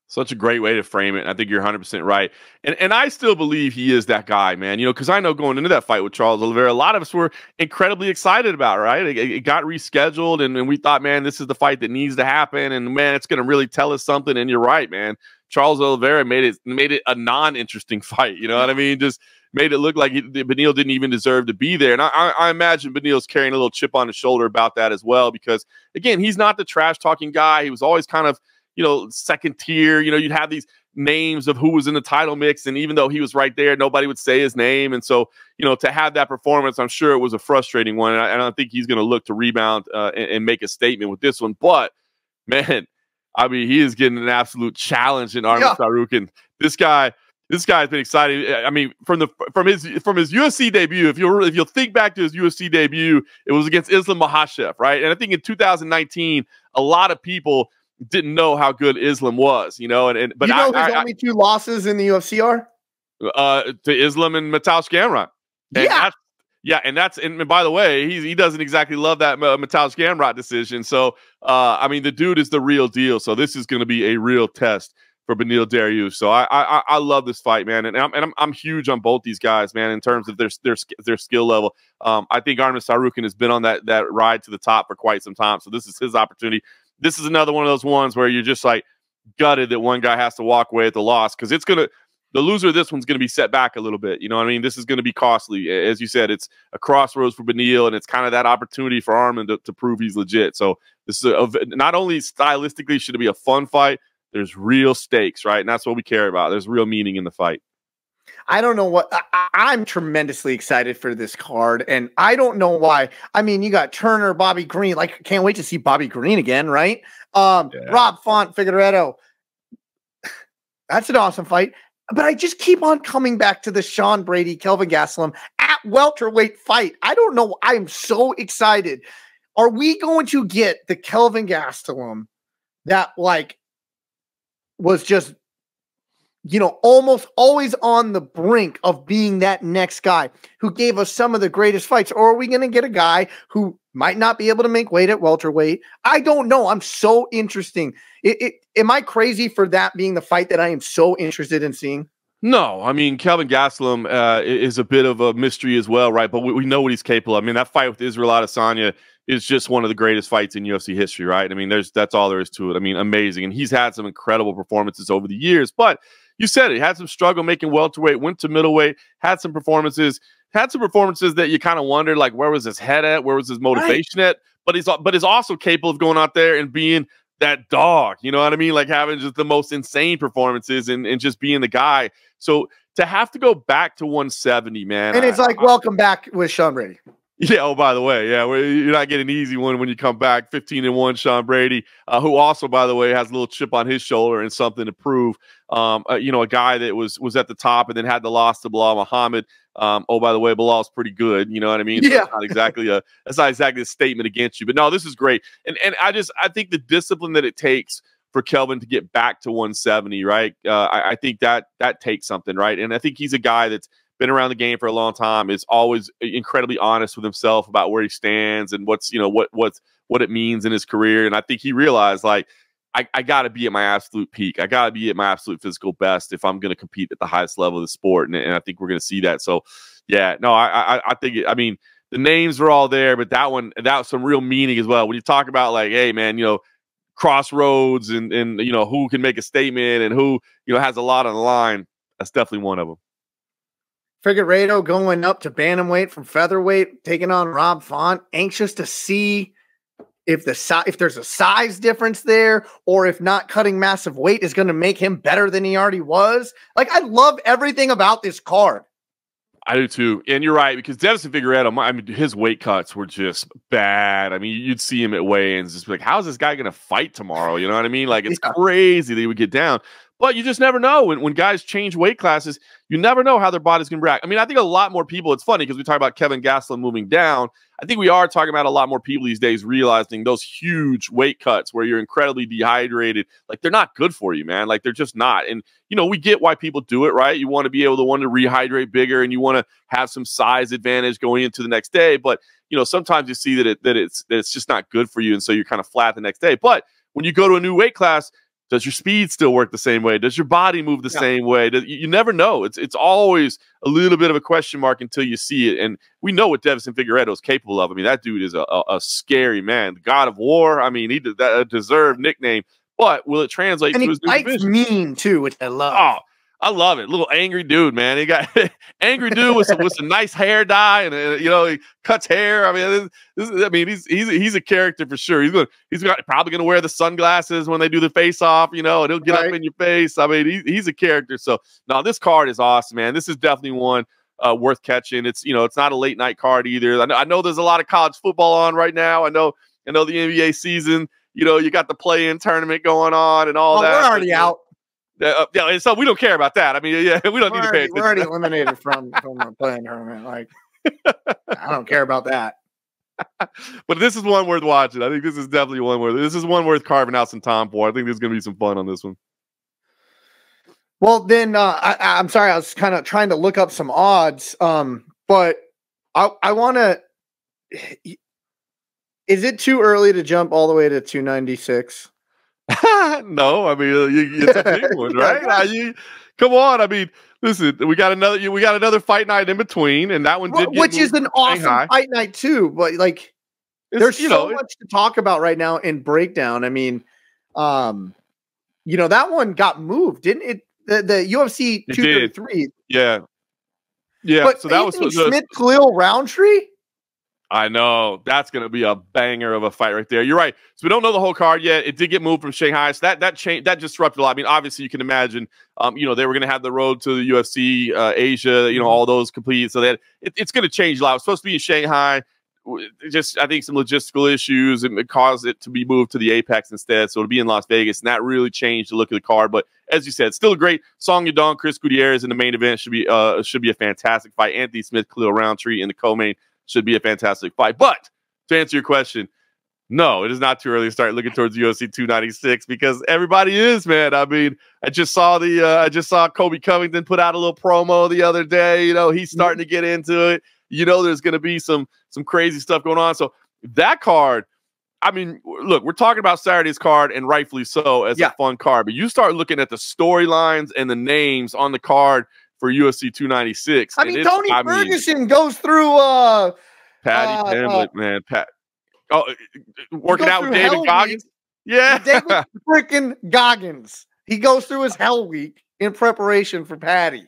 Such a great way to frame it. I think you're 100% right. And I still believe he is that guy, man. Because I know going into that fight with Charles Oliveira, a lot of us were incredibly excited about, right? It got rescheduled, and we thought, man, this is the fight that needs to happen. And, man, it's going to really tell us something. And you're right, man. Charles Oliveira made it a non-interesting fight. You know what I mean? Just made it look like Beneil didn't even deserve to be there. And I imagine Beneil's carrying a little chip on his shoulder about that as well. Because, again, he's not the trash-talking guy. He was always kind of, second tier. You'd have these names of who was in the title mix, and even though he was right there, nobody would say his name. And so, to have that performance, I'm sure it was a frustrating one. And I don't think he's going to look to rebound and make a statement with this one. But, man, he is getting an absolute challenge in Arman Tsarukyan. This guy's been exciting. From his UFC debut, if you'll think back to his UFC debut, it was against Islam Makhachev, right? And I think in 2019, a lot of people didn't know how good Islam was, but his only two losses in the UFC are to Islam and Mateusz Gamrot. And by the way, he doesn't exactly love that Mateusz Gamrot decision. So the dude is the real deal. So this is going to be a real test for Beneil Dariush. So I love this fight, man, and I'm huge on both these guys, man, in terms of their skill level. I think Arman Tsarukyan has been on that ride to the top for quite some time. So this is his opportunity. This is another one of those ones where you're just gutted that one guy has to walk away at the loss, because the loser of this one's going to be set back a little bit. You know what I mean? This is going to be costly. As you said, it's a crossroads for Beneil, and it's kind of that opportunity for Arman to prove he's legit. So this is not only stylistically should it be a fun fight, there's real stakes, right? And that's what we care about. There's real meaning in the fight. I don't know what I'm tremendously excited for this card, and I don't know why. You got Turner, Bobby Green. Can't wait to see Bobby Green again, right? Rob Font, Figueiredo. That's an awesome fight. But I just keep on coming back to the Sean Brady, Kelvin Gastelum at welterweight fight. I don't know. I'm so excited. Are we going to get the Kelvin Gastelum that was just almost always on the brink of being that next guy who gave us some of the greatest fights? Or are we going to get a guy who might not be able to make weight at welterweight? I don't know. I'm so interesting. Am I crazy for that being the fight that I am so interested in seeing? No, Kelvin Gastelum is a bit of a mystery as well, right? But we know what he's capable of. That fight with Israel Adesanya is just one of the greatest fights in UFC history, right? That's all there is to it. Amazing. And he's had some incredible performances over the years, but you said it. He had some struggle making welterweight, went to middleweight, had some performances that you kind of wondered, where was his head at? Where was his motivation at? But he's also capable of going out there and being that dog, you know what I mean? Having just the most insane performances and just being the guy. So to have to go back to 170, man. And it's welcome back with Sean Brady. Yeah. Oh, by the way, yeah, you're not getting an easy one when you come back. 15-1, Sean Brady, who also, by the way, has a little chip on his shoulder and something to prove. A guy that was at the top and then had the loss to Bilal Muhammad. Oh, by the way, Bilal's pretty good. You know what I mean? So Yeah. That's not exactly a statement against you. But no, this is great. And I think the discipline that it takes for Kelvin to get back to 170, right? I think that takes something, right? And I think he's a guy that's been around the game for a long time, is always incredibly honest with himself about where he stands and what it means in his career. And I think he realized, like, I got to be at my absolute peak. I got to be at my absolute physical best if I'm going to compete at the highest level of the sport. And I think we're going to see that. So, yeah, no, I think I mean, the names were all there, but that was some real meaning as well. When you talk about, like, hey, man, crossroads and who can make a statement and who, has a lot on the line, that's definitely one of them. Figueiredo going up to bantamweight from featherweight, taking on Rob Font. Anxious to see if there's a size difference there, or if not cutting massive weight is going to make him better than he already was. Like, I love everything about this card. I do too. And you're right, because Deiveson Figueiredo, I mean, his weight cuts were just bad. I mean, you'd see him at weigh-ins, just be like, how's this guy going to fight tomorrow? You know what I mean? Like, it's crazy that he would get down. But you just never know. When guys change weight classes, you never know how their body's going to react. I mean, I think a lot more people, it's funny because we talk about Kevin Gastelum moving down. I think we are talking about a lot more people these days realizing those huge weight cuts where you're incredibly dehydrated, like, they're not good for you, man. Like, they're just not. And, we get why people do it, right? You want to be able to rehydrate bigger, and you want to have some size advantage going into the next day. But, sometimes you see that it's just not good for you. And so you're kind of flat the next day. But when you go to a new weight class, does your speed still work the same way? Does your body move the same way? You never know. It's always a little bit of a question mark until you see it. And we know what Deiveson Figueiredo is capable of. I mean, that dude is a scary man. The God of War. I mean, he did that, a deserved nickname. But will it translate to his new division? Mean too, which I love. Oh, I love it. Little angry dude, man. He got angry dude with some nice hair dye, and he cuts hair. I mean, he's a character for sure. He's probably gonna wear the sunglasses when they do the face off, and he'll get up in your face. I mean, he's a character. So no, this card is awesome, man. This is definitely one worth catching. It's it's not a late night card either. I know there's a lot of college football on right now. I know the NBA season. You got the play-in tournament going on and all that. We're already out. Yeah, so we don't care about that. I mean, yeah, we don't need to pay attention. We're already eliminated from the play-in tournament. Like, I don't care about that. But this is one worth watching. I think this is definitely one worth carving out some time for. I think there's going to be some fun on this one. Well, then I'm sorry, I was kind of trying to look up some odds, but I want to. Is it too early to jump all the way to 296? No, I mean, it's a big one, right? Come on, I mean, listen, we got another fight night in between, and that one which is an awesome fight night too. But like, there's so much to talk about right now in breakdown. I mean, that one got moved, didn't it? The UFC 233. Yeah. But so that was Smith Khalil Roundtree. I know that's going to be a banger of a fight right there. You're right. So we don't know the whole card yet. It did get moved from Shanghai, so that disrupted a lot. I mean, obviously you can imagine, they were going to have the road to the UFC Asia, all those complete. So that it's going to change a lot. It was supposed to be in Shanghai. Just I think some logistical issues and it caused it to be moved to the Apex instead. So it'll be in Las Vegas, and that really changed the look of the card. But as you said, still a great Song Yadong, Chris Gutierrez in the main event should be a fantastic fight. Anthony Smith, Khalil Roundtree in the co-main should be a fantastic fight. But to answer your question, no, it is not too early to start looking towards UFC 296 because everybody is, man. I mean, I just saw Colby Covington put out a little promo the other day. He's starting to get into it. There's going to be some crazy stuff going on. So that card, I mean, look, we're talking about Saturday's card, and rightfully so, as a fun card. But you start looking at the storylines and the names on the card for UFC 296. I mean, Tony Ferguson goes through Patty Pimblett, man. Working out with David Goggins. Yeah. David freaking Goggins. He goes through his hell week in preparation for Patty.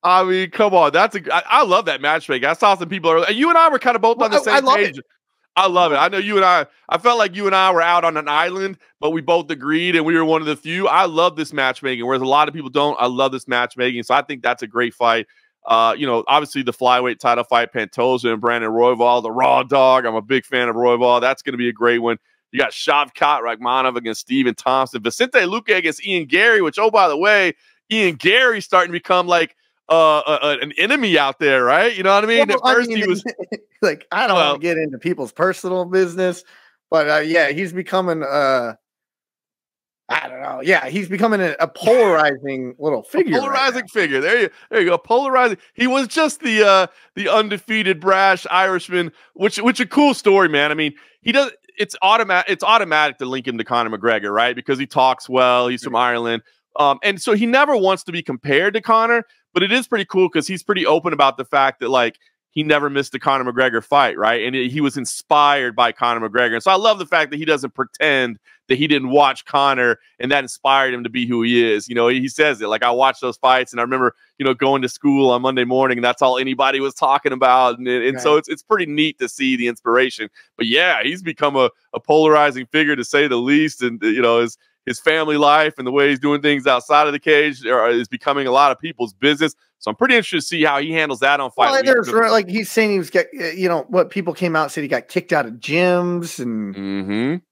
I mean, come on. I love that matchmaking. I saw some people earlier. You and I were kind of both on the same page. I love it. I know you and I felt like you and I were out on an island, but we both agreed and we were one of the few. I love this matchmaking, whereas a lot of people don't. I love this matchmaking. So I think that's a great fight. Obviously the flyweight title fight, Pantoja and Brandon Royval, the Raw Dog. I'm a big fan of Royval. That's going to be a great one. You got Shavkat Rakhmonov against Stephen Thompson, Vicente Luque against Ian Gary, which, oh, by the way, Ian Gary's starting to become like an enemy out there, right? You know what I mean? Well, At first he was like, I don't want to get into people's personal business, but yeah, he's becoming I don't know. Yeah, he's becoming a polarizing little figure. Polarizing figure. There you go. Polarizing. He was just the undefeated brash Irishman, which a cool story, man. I mean, he does. It's automatic to link him to Conor McGregor, right? Because he talks well. He's from Ireland, and so he never wants to be compared to Conor. But it is pretty cool because he's pretty open about the fact that, like, he never missed a Conor McGregor fight, right? And he was inspired by Conor McGregor. And so I love the fact that he doesn't pretend that he didn't watch Conor and that inspired him to be who he is. You know, he says it, like, I watched those fights and I remember, going to school on Monday morning and that's all anybody was talking about. And right. So it's pretty neat to see the inspiration. But yeah, he's become a polarizing figure, to say the least. And, his family life and the way he's doing things outside of the cage is becoming a lot of people's business. So I'm pretty interested to see how he handles that on fight. Well, like he's saying he was, what people came out and said he got kicked out of gyms and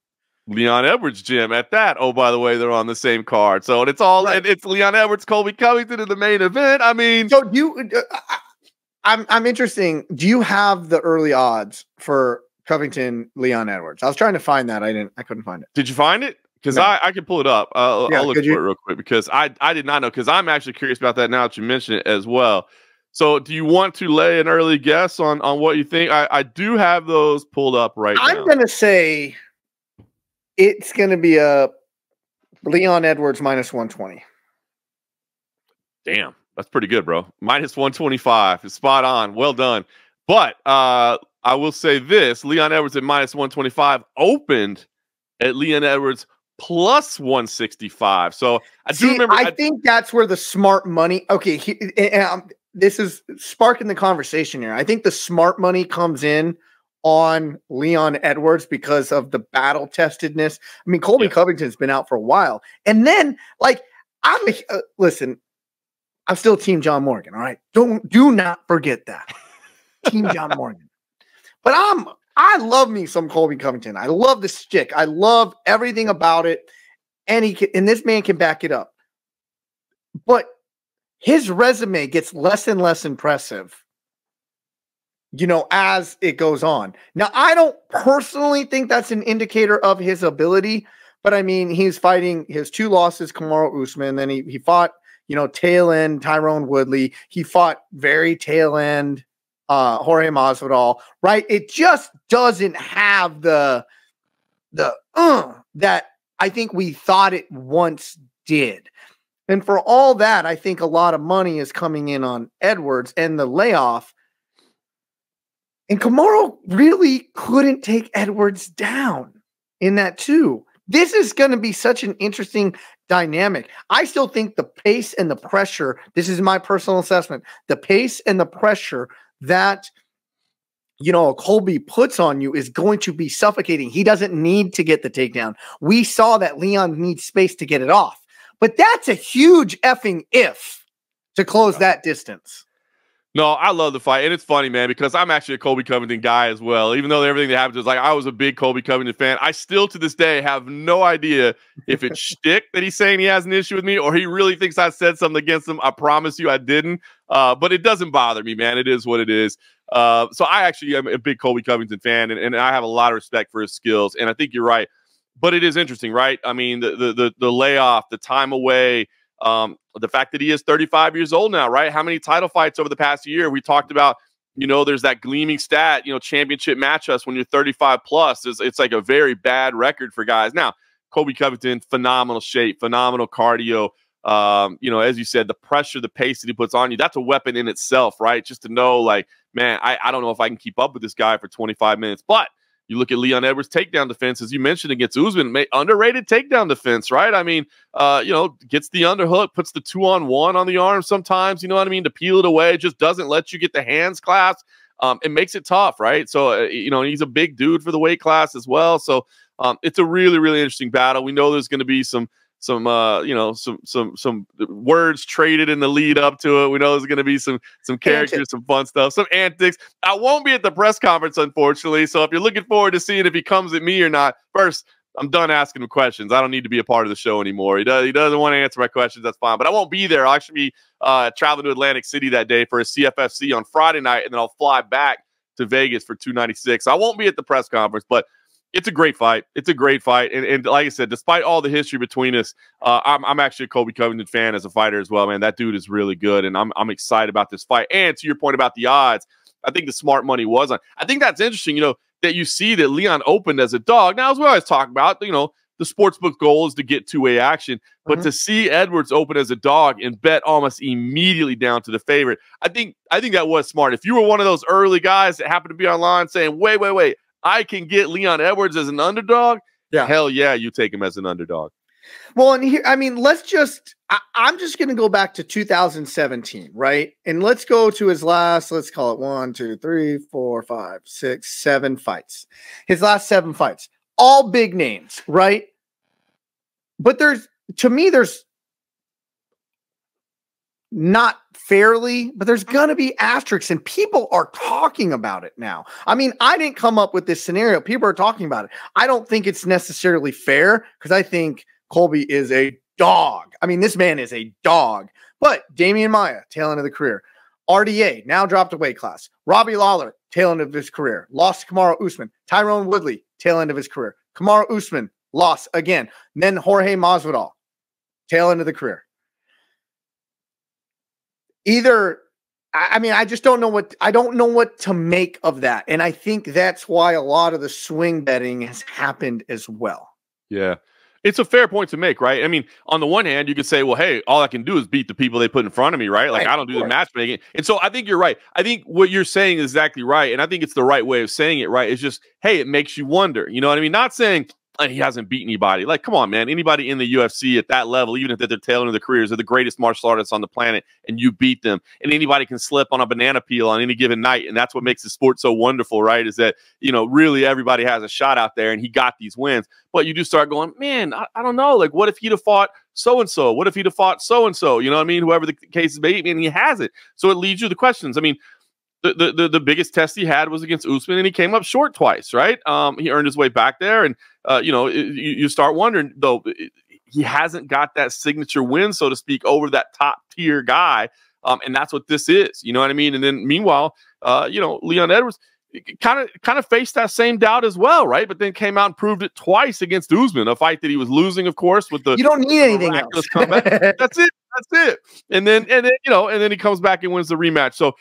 Leon Edwards gym at that. Oh, by the way, they're on the same card. So it's all right. It's Leon Edwards, Colby Covington in the main event. I mean, so I'm interesting. Do you have the early odds for Covington, Leon Edwards? I was trying to find that. I couldn't find it. Did you find it? Because I can pull it up. I'll look for it real quick because I did not know, because I'm actually curious about that now that you mention it as well. So do you want to lay an early guess on what you think? I do have those pulled up right now. I'm going to say it's going to be a Leon Edwards minus 120. Damn, that's pretty good, bro. Minus 125 is spot on. Well done. But I will say this, Leon Edwards at minus 125 opened at Leon Edwards plus 165. So I do remember. I think that's where the smart money. Okay, this is sparking the conversation here. I think the smart money comes in on Leon Edwards because of the battle testedness. I mean, Colby Covington's been out for a while, and then listen. I'm still Team John Morgan. All right, do not forget that. Team John Morgan, but I love me some Colby Covington. I love the stick. I love everything about it. And this man can back it up. But his resume gets less and less impressive, as it goes on. Now, I don't personally think that's an indicator of his ability, but I mean, he's fighting his 2 losses, Kamaru Usman. Then he fought, tail end Tyrone Woodley. He fought very tail end Jorge Masvidal, right? It just doesn't have the that I think we thought it once did. And for all that, I think a lot of money is coming in on Edwards and the layoff. And Kamaru really couldn't take Edwards down in that too. This is going to be such an interesting dynamic. I still think the pace and the pressure, this is my personal assessment, the pace and the pressure that Colby puts on you is going to be suffocating. He doesn't need to get the takedown. We saw that Leon needs space to get it off, but that's a huge effing if to close that distance. No, I love the fight. And it's funny, man, because I'm actually a Colby Covington guy as well. Even though everything that happened was like, I was a big Colby Covington fan. I still to this day have no idea if it's shtick that he's saying he has an issue with me or he really thinks I said something against him. I promise you I didn't. But it doesn't bother me, man. It is what it is. So I actually am a big Colby Covington fan, and I have a lot of respect for his skills. And I think you're right. But it is interesting, right? I mean, the layoff, the time away, the fact that he is 35 years old now, right? How many title fights over the past year? We talked about, there's that gleaming stat, championship matchups when you're 35 plus. It's like a very bad record for guys. Now, Colby Covington, phenomenal shape, phenomenal cardio. As you said, the pressure, the pace that he puts on you, that's a weapon in itself, right? Just to know, like, man, I don't know if I can keep up with this guy for 25 minutes. But you look at Leon Edwards' takedown defense, as you mentioned, against Usman, underrated takedown defense, right? I mean, gets the underhook, puts the 2-on-1 on the arm sometimes, you know what I mean, to peel it away, just doesn't let you get the hands class. It makes it tough, right? So, he's a big dude for the weight class as well. So it's a really, really interesting battle. We know there's going to be some some words traded in the lead up to it. We know there's going to be some characters, some fun stuff, some antics. I won't be at the press conference, unfortunately. So if you're looking forward to seeing if he comes at me or not, first, I'm done asking him questions. I don't need to be a part of the show anymore. He doesn't want to answer my questions. That's fine. But I won't be there. I'll actually be traveling to Atlantic City that day for a CFFC on Friday night, and then I'll fly back to Vegas for 296. I won't be at the press conference, but it's a great fight. It's a great fight. And like I said, despite all the history between us, I'm actually a Colby Covington fan as a fighter as well, man. That dude is really good, and I'm excited about this fight. And to your point about the odds, I think the smart money was on. I think that's interesting, that you see that Leon opened as a dog. Now, as we always talk about, the sportsbook goal is to get two-way action, but to see Edwards open as a dog and bet almost immediately down to the favorite, I think that was smart. If you were one of those early guys that happened to be online saying, wait, I can get Leon Edwards as an underdog, hell yeah, you take him as an underdog. Well, and here, I'm just going to go back to 2017, right? And let's go to his last, let's call it 1, 2, 3, 4, 5, 6, 7 fights. His last 7 fights, all big names, right? But there's not fairly, but there's going to be asterisks, and people are talking about it now. I didn't come up with this scenario. People are talking about it. I don't think it's necessarily fair because I think Colby is a dog. This man is a dog. But Damian Maia, tail end of the career. RDA, now dropped a weight class. Robbie Lawler, tail end of his career. Lost to Kamaru Usman. Tyrone Woodley, tail end of his career. Kamaru Usman, lost again. And then Jorge Masvidal, tail end of the career. I just don't know what to make of that. And I think that's why a lot of the swing betting has happened as well. Yeah. It's a fair point to make, right? On the one hand, you could say, well, hey, all I can do is beat the people they put in front of me, right? Like, I don't do the matchmaking. And so I think you're right. I think what you're saying is exactly right. And I think it's the right way of saying it, right? It's just, hey, it makes you wonder. You know what I mean? Not saying he hasn't beat anybody. Like, come on, man. Anybody in the UFC at that level, even if they're tail end of their careers, are the greatest martial artists on the planet, and you beat them. And anybody can slip on a banana peel on any given night. And that's what makes the sport so wonderful, right? Is that, really everybody has a shot out there, and he got these wins. But you do start going, man, I don't know. Like, what if he'd have fought so-and-so? What if he'd have fought so-and-so? You know what I mean? Whoever the case may be, and he hasn't. So it leads you to questions. The biggest test he had was against Usman, and he came up short twice, right? He earned his way back there, and you start wondering, though, he hasn't got that signature win, so to speak, over that top tier guy, and that's what this is. You know what I mean? And then meanwhile, Leon Edwards kind of faced that same doubt as well, right? But then came out and proved it twice against Usman, a fight that he was losing, of course, with the you don't need anything else. Comeback. That's it. And then he comes back and wins the rematch. So,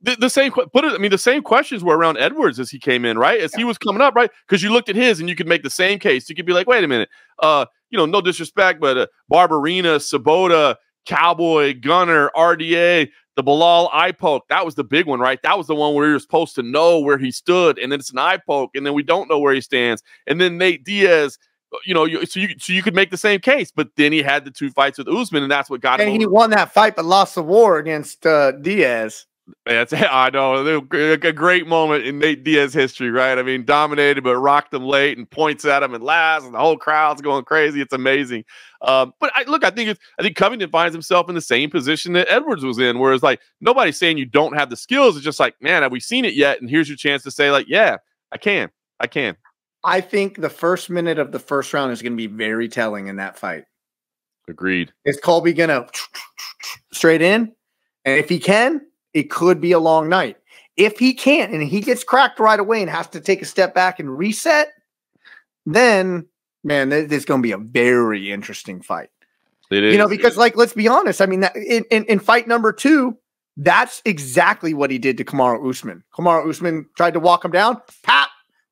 the same questions were around Edwards as he came in, right? As he was coming up, right? Because you looked at his and you could make the same case. You could be like, wait a minute, no disrespect, but Barberina, Sabota, Cowboy, Gunner, RDA, the Bilal eye poke, that was the big one, right? That was the one where you're supposed to know where he stood, and then it's an eye poke, and then we don't know where he stands. And then Nate Diaz, so you could make the same case, but then he had the 2 fights with Usman, and that's what got him. And he won that fight, but lost the war against Diaz. I know, a great moment in Nate Diaz history, right? Dominated, but rocked him late and points at him and laughs, and the whole crowd's going crazy. It's amazing. But I think Covington finds himself in the same position that Edwards was in, where it's like nobody's saying you don't have the skills. It's just like, man, have we seen it yet? And here's your chance to say, like, yeah, I can. I think the first minute of the first round is going to be very telling in that fight. Agreed. Is Colby going to straight in? And if he can, it could be a long night. If he can't, and he gets cracked right away and has to take a step back and reset, then, man, this is going to be a very interesting fight. It is. Because, like, let's be honest. That in fight number 2, that's exactly what he did to Kamaru Usman. Kamaru Usman tried to walk him down. Pap!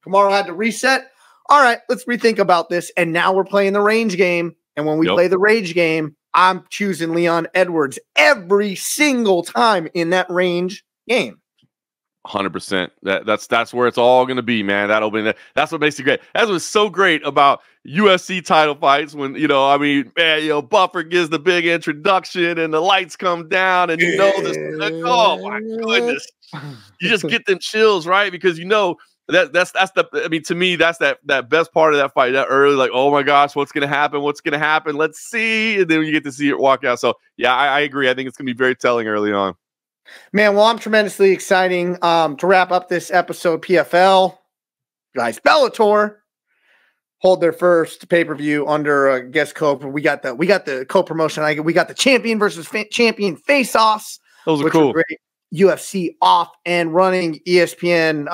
Kamaru had to reset. All right, let's rethink about this. And now we're playing the range game. And when we play the range game, I'm choosing Leon Edwards every single time in that range game. 100%. That's where it's all going to be, man. That's what makes it great. That's what's so great about UFC title fights when, Buffer gives the big introduction and the lights come down and this. Oh, my goodness. You just get them chills, right? Because, That's the. I mean, to me, that's that best part of that fight. That early, like, oh my gosh, what's gonna happen? What's gonna happen? Let's see, and then you get to see it walk out. So yeah, I agree. I think it's gonna be very telling early on. Man, well, I'm tremendously exciting to wrap up this episode. PFL guys, Bellator hold their first pay-per-view under guest co. We got the co-promotion. We got the champion versus champion face-offs. Those are cool. Great. UFC off and running. ESPN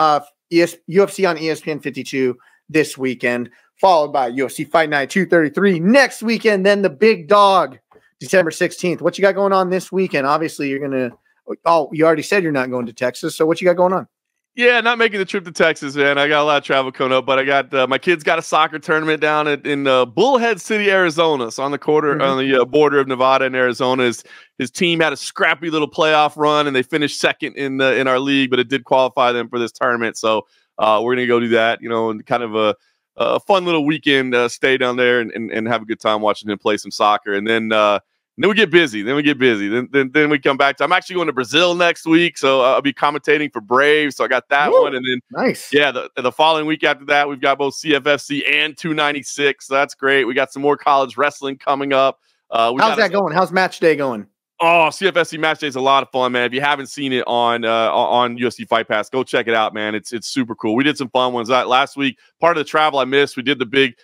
UFC on ESPN 52 this weekend, followed by UFC Fight Night 233 next weekend. Then the big dog, December 16th. What you got going on this weekend? Obviously, you're gonna. Oh, you already said you're not going to Texas. So what you got going on? Yeah, not making the trip to Texas, man. I got a lot of travel coming up, but I got my kid's got a soccer tournament down in Bullhead City, Arizona. So on the border of Nevada and Arizona. His team had a scrappy little playoff run, and they finished second in our league, but it did qualify them for this tournament. So we're gonna go do that, and kind of a fun little weekend stay down there and have a good time watching him play some soccer, and then we get busy. Then we come back to. I'm actually going to Brazil next week, so I'll be commentating for Brave. So I got that one, and then nice. Yeah, the following week after that, we've got both CFFC and 296. So that's great. We got some more college wrestling coming up. How's that going? How's match day going? Oh, CFFC match day is a lot of fun, man. If you haven't seen it on UFC Fight Pass, go check it out, man. It's super cool. We did some fun ones last week. Part of the travel I missed, we did the big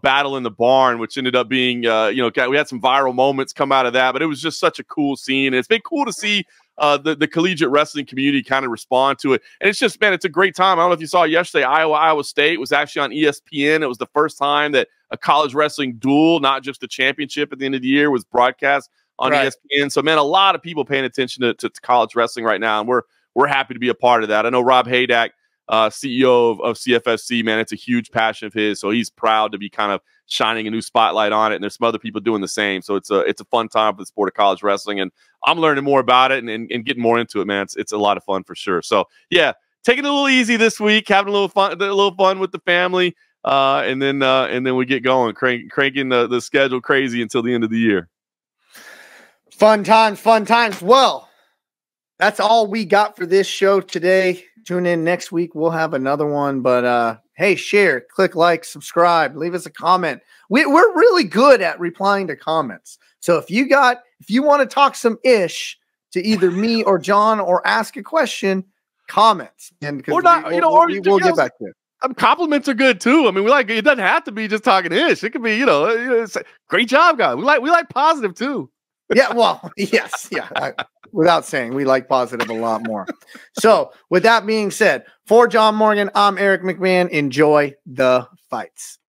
battle in the barn, which ended up being, we had some viral moments come out of that, but it was just such a cool scene. And it's been cool to see the collegiate wrestling community kind of respond to it. And it's just, man, it's a great time. I don't know if you saw yesterday, Iowa State was actually on ESPN. It was the first time that a college wrestling duel, not just the championship at the end of the year, was broadcast on ESPN. So, man, a lot of people paying attention to college wrestling right now, and we're happy to be a part of that. I know Rob Haydak, CEO of CFFC, man, it's a huge passion of his, so he's proud to be kind of shining a new spotlight on it, and there's some other people doing the same. So it's a fun time for the sport of college wrestling, and I'm learning more about it and getting more into it, man. It's a lot of fun for sure. So yeah, taking it a little easy this week, having a little fun with the family, and then we get going, cranking the schedule crazy until the end of the year. Fun times. Well, that's all we got for this show today. Tune in next week. We'll have another one. But hey, share, click like, subscribe, leave us a comment. We're really good at replying to comments. So if you want to talk some ish to either me or John or ask a question, comments. And or not, we'll get back to it. Compliments are good too. I mean, it doesn't have to be just talking ish. It could be, it's great job, guys. We like positive too. Yeah, well, yes, yeah. Without saying, we like positive a lot more. So, with that being said, for John Morgan, I'm Eric McMahon. Enjoy the fights.